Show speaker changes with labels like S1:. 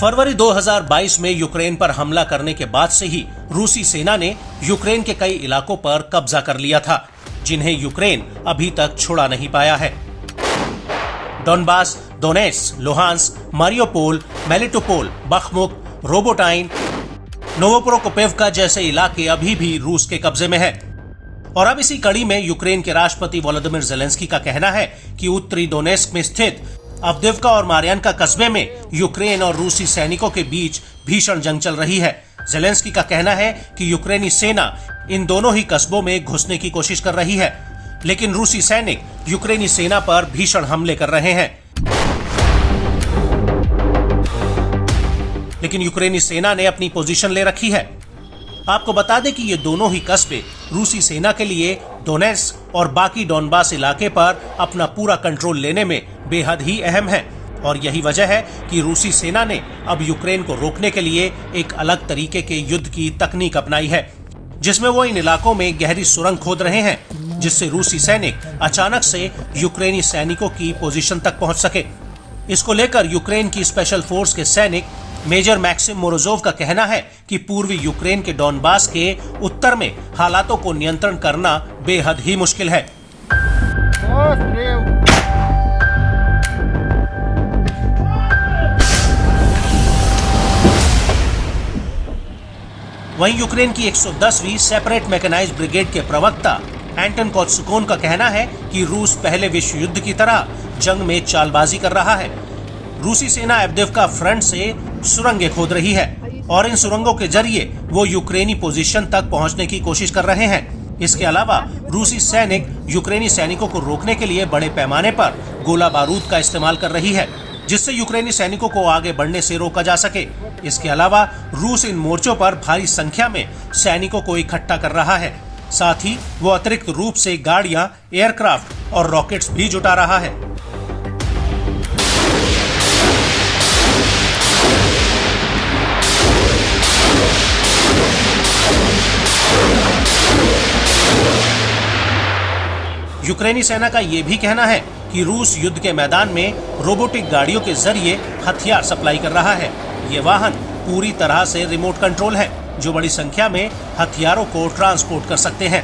S1: फरवरी 2022 में यूक्रेन पर हमला करने के बाद से ही रूसी सेना ने यूक्रेन के कई इलाकों पर कब्जा कर लिया था, जिन्हें यूक्रेन अभी तक छुड़ा नहीं पाया है। Donbas, Donetsk, Luhansk, Mariupol, Melitopol, Bakhmut, Robotyne, Novoprokopivka जैसे इलाके अभी भी रूस के कब्जे में है। और अब इसी कड़ी में यूक्रेन के राष्ट्रपति वोलोदिमीर ज़ेलेंस्की का कहना है कि उत्तरी डोनेट्स्क में स्थित अवदीव्का और मारियान्का कस्बे में यूक्रेन और रूसी सैनिकों के बीच भीषण जंग चल रही है। ज़ेलेंस्की का कहना है कि यूक्रेनी सेना इन दोनों ही कस्बों में घुसने की कोशिश कर रही है, लेकिन रूसी सैनिक यूक्रेनी सेना पर भीषण हमले कर रहे हैं। लेकिन यूक्रेनी सेना ने अपनी पोजीशन ले रखी है। आपको बता दें कि ये दोनों ही कस्बे रूसी सेना के लिए डोनेट्स्क और बाकी डोनबास इलाके पर अपना पूरा कंट्रोल लेने में बेहद ही अहम है। और यही वजह है कि रूसी सेना ने अब यूक्रेन को रोकने के लिए एक अलग तरीके के युद्ध की तकनीक अपनाई है, जिसमें वो इन इलाकों में गहरी सुरंग खोद रहे हैं, जिससे रूसी सैनिक अचानक से यूक्रेनी सैनिकों की पोजीशन तक पहुंच सके। इसको लेकर यूक्रेन की स्पेशल फोर्स के सैनिक मेजर मैक्सिम मोरोजोव का कहना है कि पूर्वी यूक्रेन के डोनबास के उत्तर में हालातों को नियंत्रण करना बेहद ही मुश्किल है। वहीं यूक्रेन की 110वीं सेपरेट मैकेनाइज्ड ब्रिगेड के प्रवक्ता एंटन कोत्सुकोन का कहना है कि रूस पहले विश्व युद्ध की तरह जंग में चालबाजी कर रहा है। रूसी सेना अवदीव्का फ्रंट से सुरंगें खोद रही है और इन सुरंगों के जरिए वो यूक्रेनी पोजीशन तक पहुंचने की कोशिश कर रहे हैं। इसके अलावा रूसी सैनिक यूक्रेनी सैनिकों को रोकने के लिए बड़े पैमाने पर गोला बारूद का इस्तेमाल कर रही है, जिससे यूक्रेनी सैनिकों को आगे बढ़ने से रोका जा सके। इसके अलावा रूस इन मोर्चों पर भारी संख्या में सैनिकों को इकट्ठा कर रहा है। साथ ही वो अतिरिक्त रूप से गाड़ियां, एयरक्राफ्ट और रॉकेट्स भी जुटा रहा है। यूक्रेनी सेना का ये भी कहना है कि रूस युद्ध के मैदान में रोबोटिक गाड़ियों के जरिए हथियार सप्लाई कर रहा है। ये वाहन पूरी तरह से रिमोट कंट्रोल है, जो बड़ी संख्या में हथियारों को ट्रांसपोर्ट कर सकते हैं।